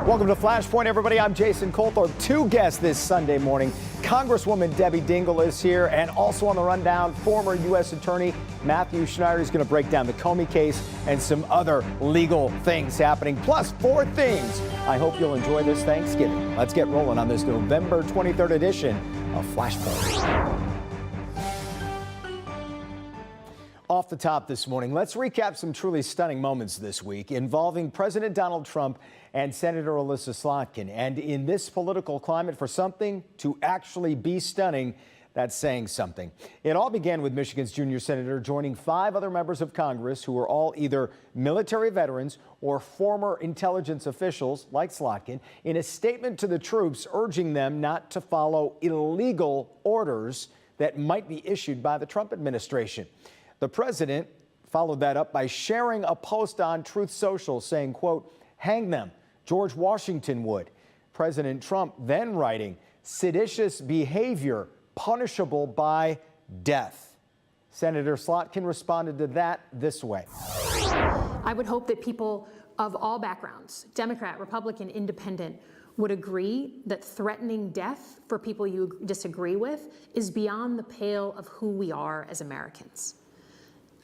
Welcome to Flashpoint, everybody. I'm Jason Colthorpe. Two guests this Sunday morning. Congresswoman Debbie Dingell is here, and also on the rundown, former U.S. Attorney Matthew Schneider is going to break down the Comey case and some other legal things happening, plus four things. I hope you'll enjoy this Thanksgiving. Let's get rolling on this November 23rd edition of Flashpoint. Off the top this morning, let's recap some truly stunning moments this week involving President Donald Trump and Senator Slotkin. And in this political climate, for something to actually be stunning, that's saying something. It all began with Michigan's junior senator joining 5 other members of Congress who were all either military veterans or former intelligence officials like Slotkin in a statement to the troops urging them not to follow illegal orders that might be issued by the Trump administration. The president followed that up by sharing a post on Truth Social saying, quote, "Hang them. George Washington would." President Trump then writing, "Seditious behavior punishable by death." Senator Slotkin responded to that this way. I would hope that people of all backgrounds, Democrat, Republican, Independent, would agree that threatening death for people you disagree with is beyond the pale of who we are as Americans.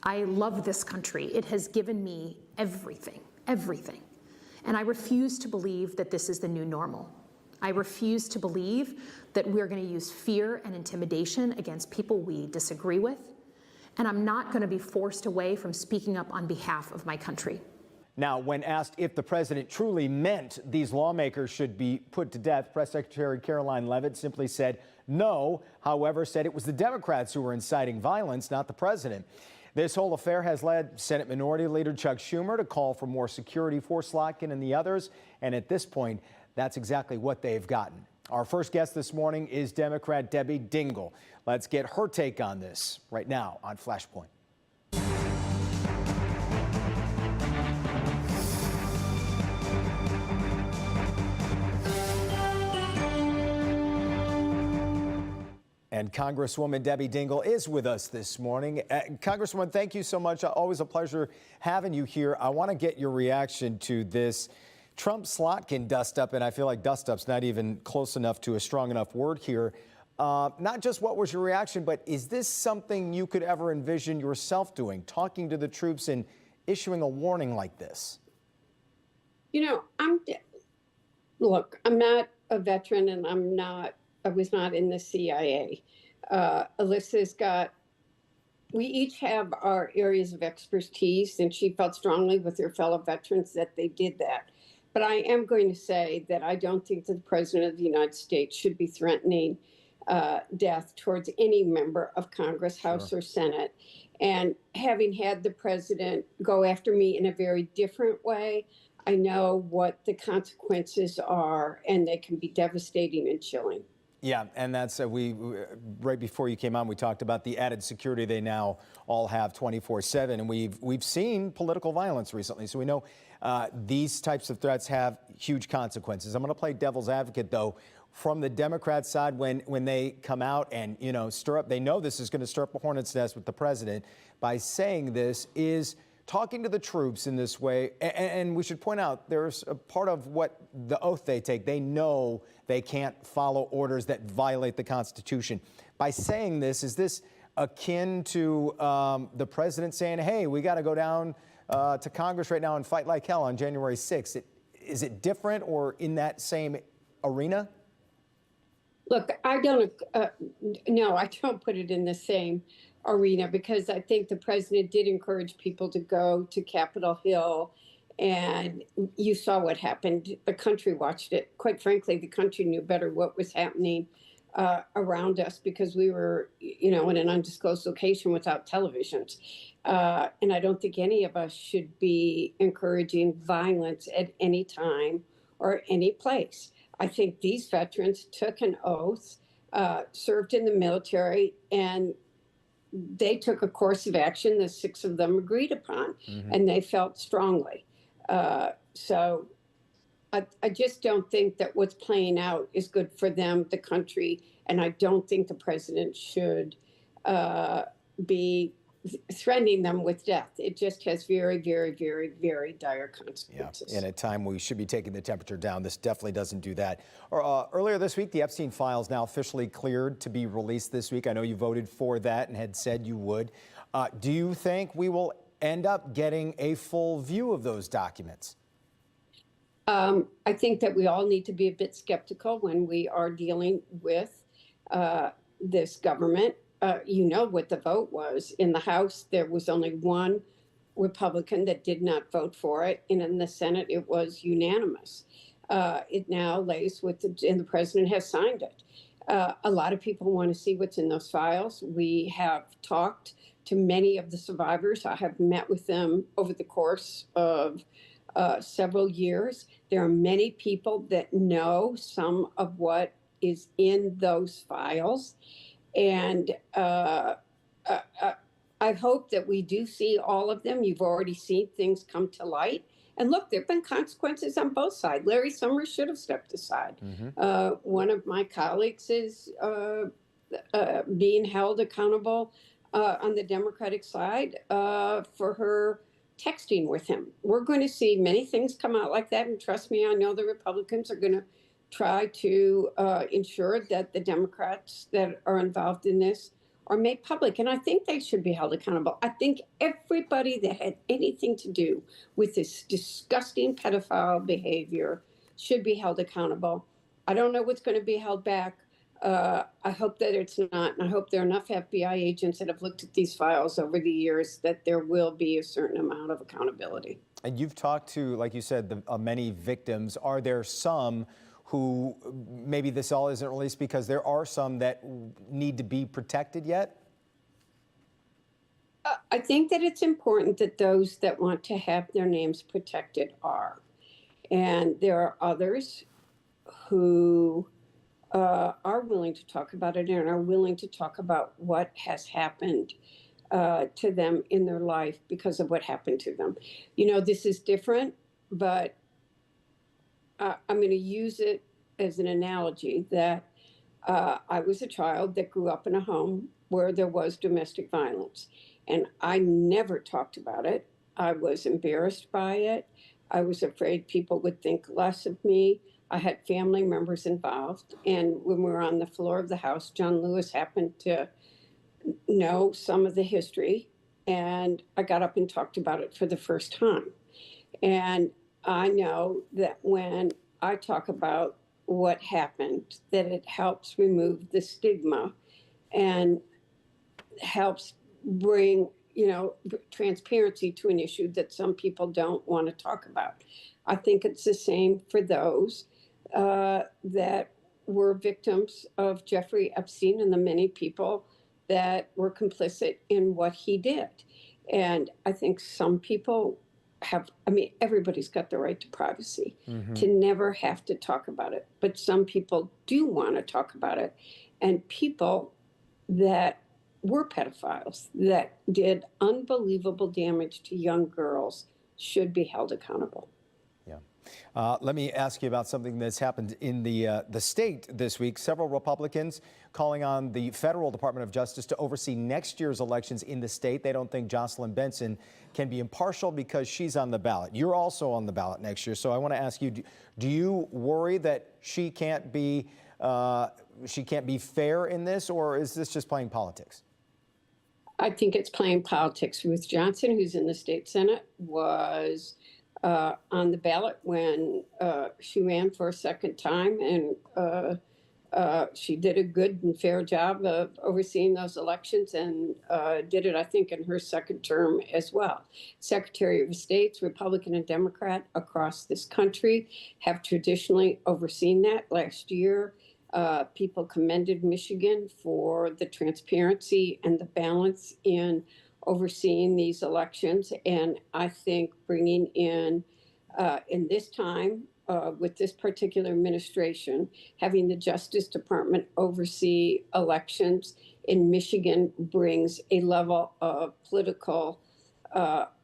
I love this country. It has given me everything, everything. And I refuse to believe that this is the new normal. I refuse to believe that we're going to use fear and intimidation against people we disagree with. And I'm not going to be forced away from speaking up on behalf of my country. Now, when asked if the president truly meant these lawmakers should be put to death, Press Secretary Caroline Leavitt simply said no, however, said it was the Democrats who were inciting violence, not the president. This whole affair has led Senate Minority Leader Chuck Schumer to call for more security for Slotkin and the others. And at this point, that's exactly what they've gotten. Our first guest this morning is Democrat Debbie Dingell. Let's get her take on this right now on Flashpoint. And Congresswoman Debbie Dingell is with us this morning. Congresswoman, thank you so much. Always a pleasure having you here. I want to get your reaction to this Trump-Slotkin dust-up, and I feel like dust-up's not even close enough to a strong enough word here. Not just what was your reaction, but is this something you could ever envision yourself doing, talking to the troops and issuing a warning like this? You know, look, I'm not a veteran, and I was not in the CIA. Alyssa's we each have our areas of expertise, and she felt strongly with her fellow veterans that they did that. But I am going to say that I don't think that the President of the United States should be threatening death towards any member of Congress, House or Senate. And having had the President go after me in a very different way, I know what the consequences are, and they can be devastating and chilling. Yeah, and that's right before you came on, we talked about the added security they now all have 24/7, and we've seen political violence recently, so we know these types of threats have huge consequences. I'm going to play devil's advocate though. From the Democrat side, when they come out and stir up, they know this is going to stir up a hornet's nest with the president by saying this is talking to the troops in this way, and we should point out there's a part of what the oath they take. They know they can't follow orders that violate the Constitution. By saying this, is this akin to the president saying, hey, we got to go down to Congress right now and fight like hell on January 6th? Is it different or in that same arena? Look, no, I don't put it in the same arena, because I think the president did encourage people to go to Capitol Hill, and you saw what happened. The country watched it. Quite frankly, the country knew better what was happening around us, because we were, in an undisclosed location without televisions. And I don't think any of us should be encouraging violence at any time or any place. I think these veterans took an oath, served in the military, and they took a course of action that 6 of them agreed upon, and they felt strongly. So I just don't think that what's playing out is good for them, the country, and I don't think the president should be threatening them with death. It just has very, very, very, very dire Yeah, consequences. in a time we should be taking the temperature down, this definitely doesn't do that. Earlier this week, the Epstein files now officially cleared to be released this week. I know you voted for that and had said you would. Do you think we will end up getting a full view of those documents? I think that we all need to be a bit skeptical when we are dealing with this government. You know what the vote was. In the House, there was only one Republican that did not vote for it, and in the Senate, it was unanimous. It now lays with and the president has signed it. A lot of people want to see what's in those files. We have talked to many of the survivors. I have met with them over the course of several years. There are many people that know some of what is in those files. And I hope that we do see all of them. You've already seen things come to light. And look, there have been consequences on both sides. Larry Summers should have stepped aside. One of my colleagues is being held accountable on the Democratic side for her texting with him. We're going to see many things come out like that. And trust me, I know the Republicans are going to try to ensure that the Democrats that are involved in this are made public. And I think they should be held accountable. I think everybody that had anything to do with this disgusting pedophile behavior should be held accountable. I don't know what's going to be held back. I hope that it's not, and I hope there are enough FBI agents that have looked at these files over the years that there will be a certain amount of accountability. And you've talked to, like you said, many victims. Are there some who maybe this all isn't released because there are some that need to be protected yet? I think that it's important that those that want to have their names protected are. And there are others who are willing to talk about it and are willing to talk about what has happened to them in their life because of what happened to them. You know, this is different, but I'm going to use it as an analogy that I was a child that grew up in a home where there was domestic violence. And I never talked about it. I was embarrassed by it. I was afraid people would think less of me. I had family members involved. And when we were on the floor of the House, John Lewis happened to know some of the history. And I got up and talked about it for the first time. And I know that when I talk about what happened, that it helps remove the stigma and helps bring, transparency to an issue that some people don't want to talk about. I think it's the same for those that were victims of Jeffrey Epstein and the many people that were complicit in what he did. And I think some people everybody's got the right to privacy, to never have to talk about it. But some people do want to talk about it. And people that were pedophiles, that did unbelievable damage to young girls, should be held accountable. Yeah. Let me ask you about something that's happened in the state this week. Several Republicans calling on the federal Department of Justice to oversee next year's elections in the state. They don't think Jocelyn Benson can be impartial because she's on the ballot. You're also on the ballot next year. So I want to ask you, do you worry that she can't be fair in this, or is this just playing politics? I think it's playing politics. Ruth Johnson, who's in the state Senate, was on the ballot when she ran for a second time, and she did a good and fair job of overseeing those elections, and did it, I think, in her second term as well. Secretary of States, Republican and Democrat across this country, have traditionally overseen that. Last year, people commended Michigan for the transparency and the balance in overseeing these elections. And I think bringing in this time, with this particular administration, having the Justice Department oversee elections in Michigan brings a level of political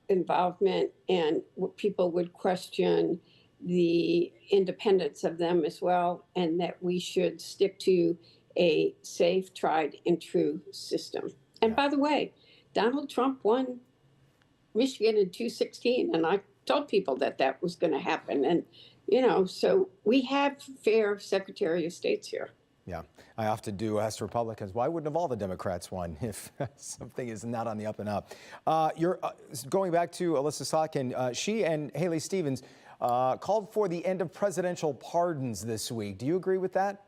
involvement, and people would question the independence of them as well, and that we should stick to a safe, tried and true system. And by the way, Donald Trump won Michigan in 2016, and I told people that that was going to happen. And, so we have fair Secretary of States here. Yeah, I often do ask Republicans, why wouldn't have all the Democrats won if something is not on the up and up? You're going back to Alyssa Slotkin. She and Haley Stevens called for the end of presidential pardons this week. Do you agree with that?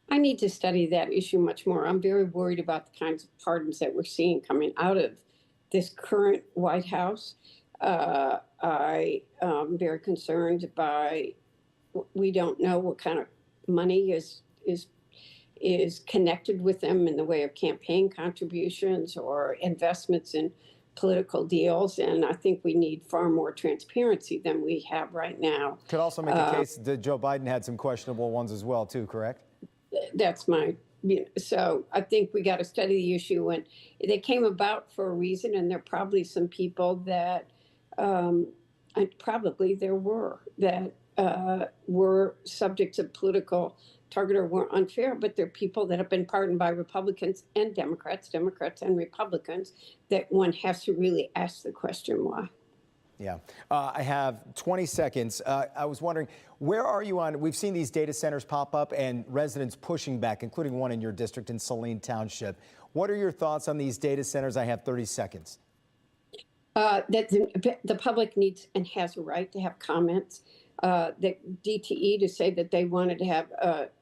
I need to study that issue much more. I'm very worried about the kinds of pardons that we're seeing coming out of this current White House. I am very concerned by, we don't know what kind of money is connected with them in the way of campaign contributions or investments in political deals. And I think we need far more transparency than we have right now. Could also make a case that Joe Biden had some questionable ones as well, too, correct? That's so I think we got to study the issue, and they came about for a reason, and there are probably some people that, and probably there were, that were subjects of political target or were unfair, but there are people that have been pardoned by Republicans and Democrats and Republicans, that one has to really ask the question why. Yeah. I have 20 seconds. I was wondering, where are you on? We've seen these data centers pop up and residents pushing back, including one in your district in Saline Township. What are your thoughts on these data centers? I have 30 seconds. That the public needs and has a right to have comments. That DTE to say that they wanted to have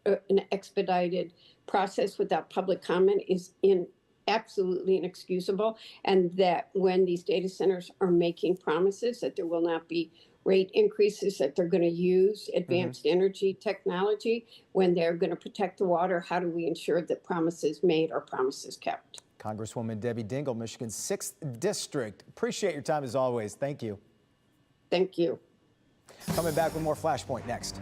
an expedited process without public comment is absolutely inexcusable, and that when these data centers are making promises that there will not be rate increases, that they're going to use advanced energy technology, when they're going to protect the water, how do we ensure that promises made are promises kept? Congresswoman Debbie Dingell, Michigan's 6th District. Appreciate your time as always. Thank you. Thank you. Coming back with more Flashpoint next.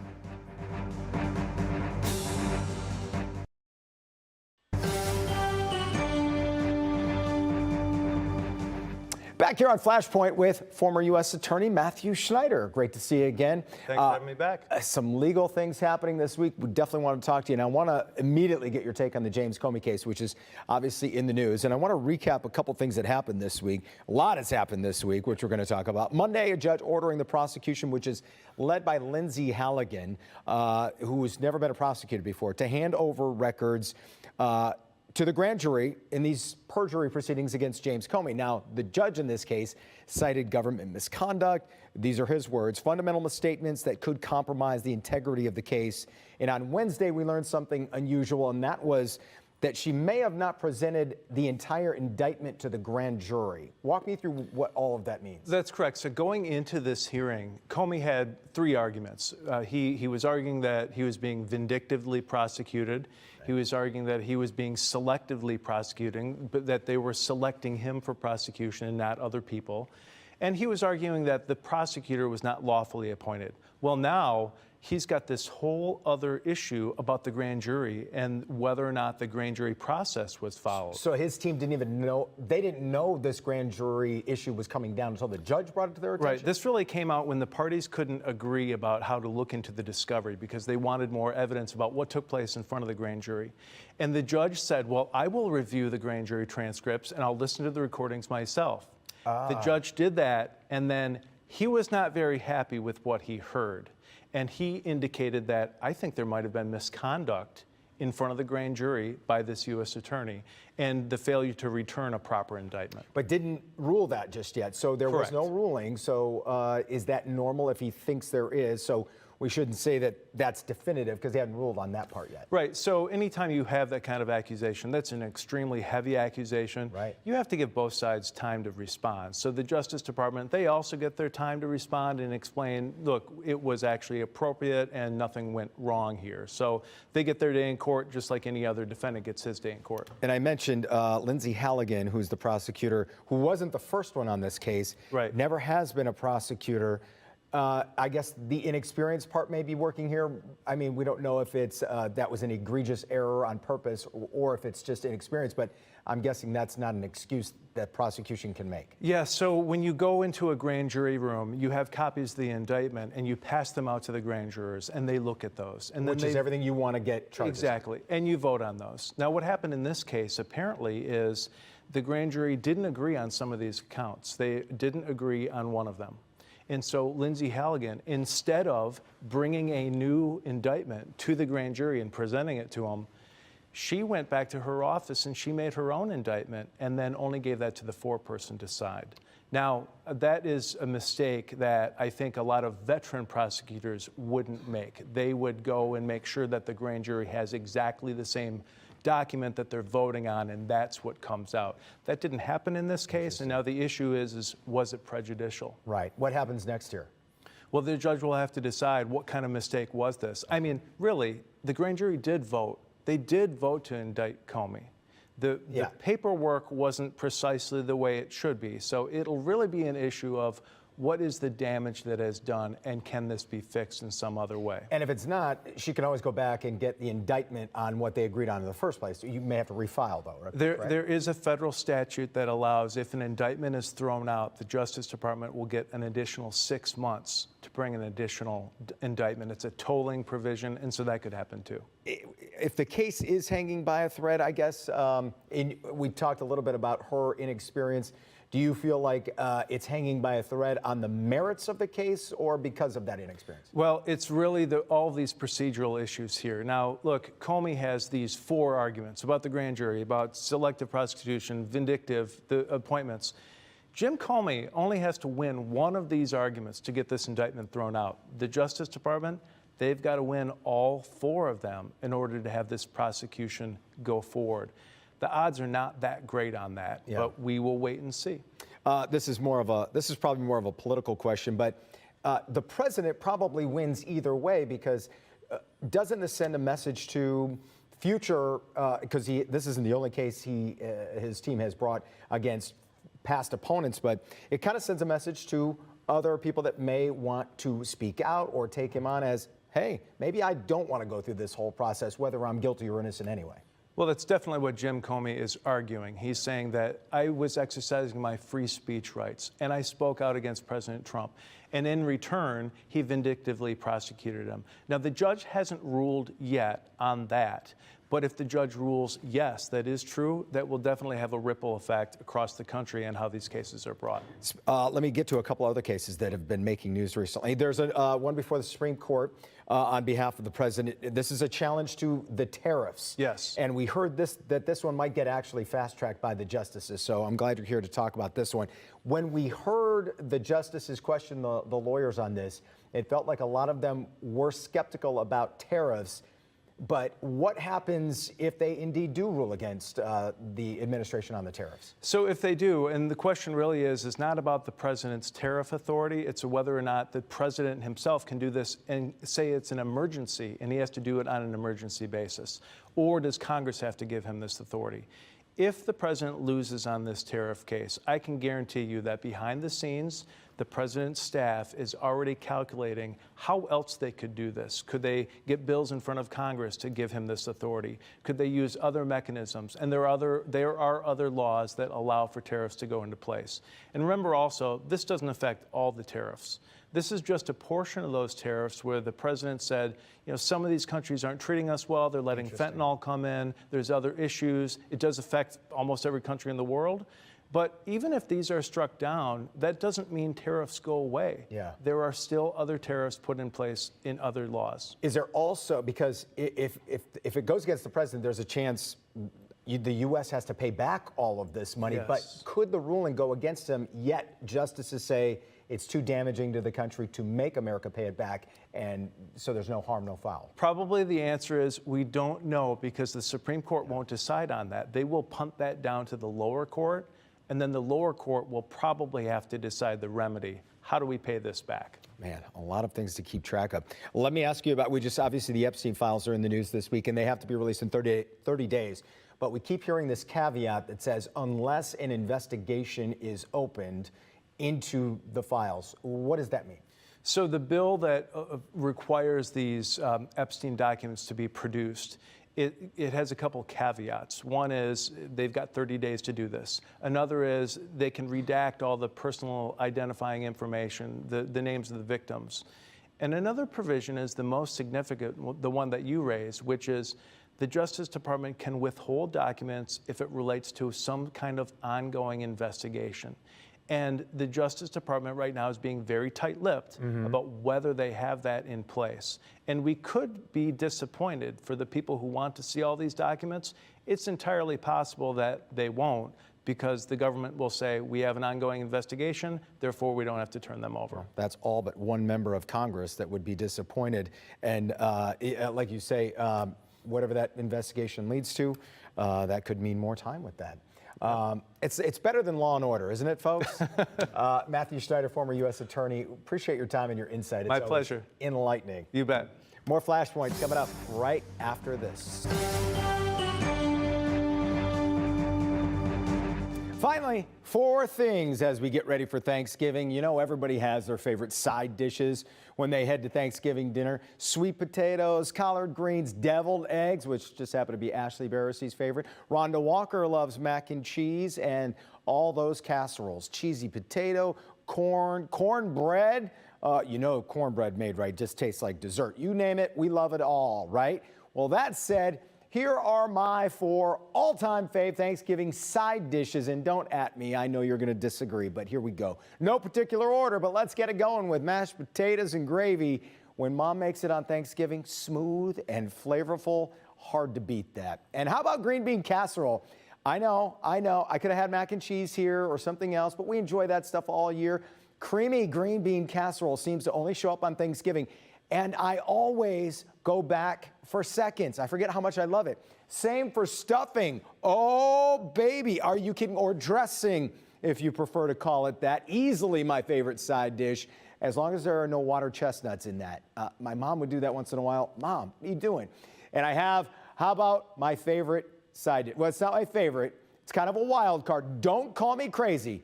Back here on Flashpoint with former U.S. Attorney Matthew Schneider. Great to see you again. Thanks for having me back. Some legal things happening this week. We definitely want to talk to you. And I want to immediately get your take on the James Comey case, which is obviously in the news. And I want to recap a couple things that happened this week. A lot has happened this week, which we're going to talk about. Monday, a judge ordering the prosecution, which is led by Lindsay Halligan, who's never been a prosecutor before, to hand over records to the grand jury in these perjury proceedings against James Comey. Now, the judge in this case cited government misconduct. These are his words, fundamental misstatements that could compromise the integrity of the case. And on Wednesday, we learned something unusual, and that was that she may have not presented the entire indictment to the grand jury. Walk me through what all of that means. That's correct. So going into this hearing, Comey had three arguments. He was arguing that he was being vindictively prosecuted. He was arguing that he was being selectively prosecuting, but that they were selecting him for prosecution and not other people. And he was arguing that the prosecutor was not lawfully appointed. Well, now he's got this whole other issue about the grand jury and whether or not the grand jury process was followed. So his team didn't even know, they didn't know this grand jury issue was coming down until the judge brought it to their attention? Right. This really came out when the parties couldn't agree about how to look into the discovery because they wanted more evidence about what took place in front of the grand jury. And the judge said, well, I will review the grand jury transcripts and I'll listen to the recordings myself. The judge did that, and then he was not very happy with what he heard. And he indicated that I think there might have been misconduct in front of the grand jury by this U.S. attorney and the failure to return a proper indictment. But didn't rule that just yet. So there Correct. was no ruling. So is that normal if he thinks there is? So we shouldn't say that that's definitive because they haven't ruled on that part yet. Right. So anytime you have that kind of accusation, that's an extremely heavy accusation. Right. You have to give both sides time to respond. So the Justice Department, they also get their time to respond and explain, look, it was actually appropriate and nothing went wrong here. So they get their day in court just like any other defendant gets his day in court. And I mentioned Lindsay Halligan, who's the prosecutor, who wasn't the first one on this case. Right. Never has been a prosecutor. I guess the inexperienced part may be working here. I mean, we don't know if it's that was an egregious error on purpose or if it's just inexperience, but I'm guessing that's not an excuse that prosecution can make. Yeah, so when you go into a grand jury room, you have copies of the indictment and you pass them out to the grand jurors and they look at those. And then Which is everything you want to get charges. Exactly, and you vote on those. Now what happened in this case apparently is the grand jury didn't agree on some of these counts. They didn't agree on one of them. And so Lindsay Halligan, instead of bringing a new indictment to the grand jury and presenting it to them, she went back to her office and she made her own indictment and then only gave that to the foreperson to decide. Now, that is a mistake that I think a lot of veteran prosecutors wouldn't make. They would go and make sure that the grand jury has exactly the same document that they're voting on, and that's what comes out. That didn't happen in this case, and now the issue is was it prejudicial? Right. What happens next here? Well, the judge will have to decide what kind of mistake was this. I mean, really, the grand jury did vote. They did vote to indict Comey. The paperwork wasn't precisely the way it should be, so it'll really be an issue of what is the damage that is done, and can this be fixed in some other way? And if it's not, she can always go back and get the indictment on what they agreed on in the first place. You may have to refile, though, right? There is a federal statute that allows, if an indictment is thrown out, the Justice Department will get an additional 6 months to bring an additional indictment. It's a tolling provision, and so that could happen too. If the case is hanging by a thread, I guess, we talked a little bit about her inexperience. Do you feel like it's hanging by a thread on the merits of the case or because of that inexperience? Well, it's really all these procedural issues here. Now, look, Comey has these 4 arguments about the grand jury, about selective prosecution, vindictive, the appointments. Jim Comey only has to win one of these arguments to get this indictment thrown out. The Justice Department, they've got to win all 4 of them in order to have this prosecution go forward. The odds are not that great on that, but we will wait and see. This is probably more of a political question, but the president probably wins either way because doesn't this send a message to future? Because this isn't the only case his team has brought against past opponents, but it kind of sends a message to other people that may want to speak out or take him on as, hey, maybe I don't want to go through this whole process, whether I'm guilty or innocent anyway. Well, that's definitely what Jim Comey is arguing. He's saying that I was exercising my free speech rights and I spoke out against President Trump. And in return, he vindictively prosecuted him. Now, the judge hasn't ruled yet on that. But if the judge rules, yes, that is true, that will definitely have a ripple effect across the country and how these cases are brought. Let me get to a couple other cases that have been making news recently. There's one before the Supreme Court on behalf of the president. This is a challenge to the tariffs. Yes. And we heard that this one might get actually fast-tracked by the justices. So I'm glad you're here to talk about this one. When we heard the justices question the lawyers on this, it felt like a lot of them were skeptical about tariffs. But what happens if they indeed do rule against the administration on the tariffs? So if they do, and the question really is not about the president's tariff authority, it's whether or not the president himself can do this and say it's an emergency and he has to do it on an emergency basis. Or does Congress have to give him this authority? If the president loses on this tariff case, I can guarantee you that behind the scenes, the president's staff is already calculating how else they could do this. Could they get bills in front of Congress to give him this authority? Could they use other mechanisms? And there are other laws that allow for tariffs to go into place. And remember also, this doesn't affect all the tariffs. This is just a portion of those tariffs where the president said, you know, some of these countries aren't treating us well. They're letting fentanyl come in. There's other issues. It does affect almost every country in the world. But even if these are struck down, that doesn't mean tariffs go away. Yeah. There are still other tariffs put in place in other laws. Is there also, because if it goes against the president, there's a chance the U.S. has to pay back all of this money. Yes. But could the ruling go against him, yet justices say it's too damaging to the country to make America pay it back, and so there's no harm, no foul? Probably the answer is we don't know, because the Supreme Court won't decide on that. They will punt that down to the lower court, and then the lower court will probably have to decide the remedy. How do we pay this back? Man, a lot of things to keep track of. Let me ask you about, obviously the Epstein files are in the news this week, and they have to be released in 30 days. But we keep hearing this caveat that says unless an investigation is opened into the files. What does that mean? So the bill that requires these Epstein documents to be produced, it has a couple caveats. One is they've got 30 days to do this. Another is they can redact all the personal identifying information, the names of the victims. And another provision is the most significant, the one that you raised, which is the Justice Department can withhold documents if it relates to some kind of ongoing investigation. And the Justice Department right now is being very tight-lipped about whether they have that in place. And we could be disappointed for the people who want to see all these documents. It's entirely possible that they won't, because the government will say, we have an ongoing investigation, therefore we don't have to turn them over. That's all but one member of Congress that would be disappointed. And like you say, whatever that investigation leads to, that could mean more time with that. It's better than Law and Order, isn't it, folks? Matthew Schneider, former U.S. Attorney, appreciate your time and your insight. It's My pleasure. Enlightening. You bet. More Flashpoints coming up right after this. Finally, 4 things as we get ready for Thanksgiving. You know, everybody has their favorite side dishes when they head to Thanksgiving dinner. Sweet potatoes, collard greens, deviled eggs, which just happen to be Ashley Barrissy's favorite. Rhonda Walker loves mac and cheese and all those casseroles. Cheesy potato, cornbread. You know, cornbread made right just tastes like dessert. You name it, we love it all, right? Well, that said, here are my 4 all-time fave Thanksgiving side dishes, and don't at me, I know you're gonna disagree, but here we go. No particular order, but let's get it going with mashed potatoes and gravy. When Mom makes it on Thanksgiving, smooth and flavorful, hard to beat that. And how about green bean casserole? I know, I could have had mac and cheese here or something else, but we enjoy that stuff all year. Creamy green bean casserole seems to only show up on Thanksgiving. And I always go back for seconds. I forget how much I love it. Same for stuffing. Oh, baby, are you kidding? Or dressing, if you prefer to call it that. Easily my favorite side dish, as long as there are no water chestnuts in that. My mom would do that once in a while. Mom, what are you doing? And I have, how about my favorite side dish? Well, it's not my favorite. It's kind of a wild card. Don't call me crazy.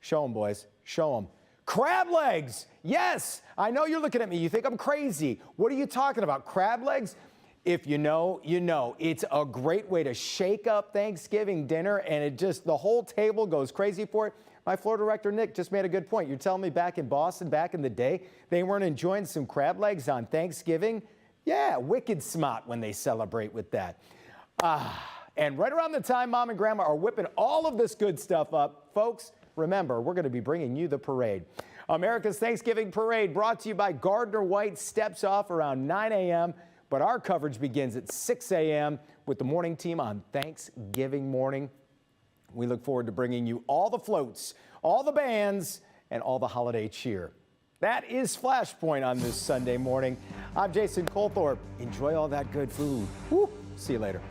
Show them, boys. Show them. Crab legs. Yes, I know you're looking at me. You think I'm crazy. What are you talking about? Crab legs? If you know, you know. It's a great way to shake up Thanksgiving dinner, and it just, the whole table goes crazy for it. My floor director, Nick, just made a good point. You're telling me back in Boston, back in the day, they weren't enjoying some crab legs on Thanksgiving? Yeah, wicked smart when they celebrate with that. And right around the time Mom and Grandma are whipping all of this good stuff up, folks, remember, we're going to be bringing you the parade. America's Thanksgiving Parade brought to you by Gardner White steps off around 9 a.m., but our coverage begins at 6 a.m. with the morning team on Thanksgiving morning. We look forward to bringing you all the floats, all the bands, and all the holiday cheer. That is Flashpoint on this Sunday morning. I'm Jason Colthorpe. Enjoy all that good food. Woo. See you later.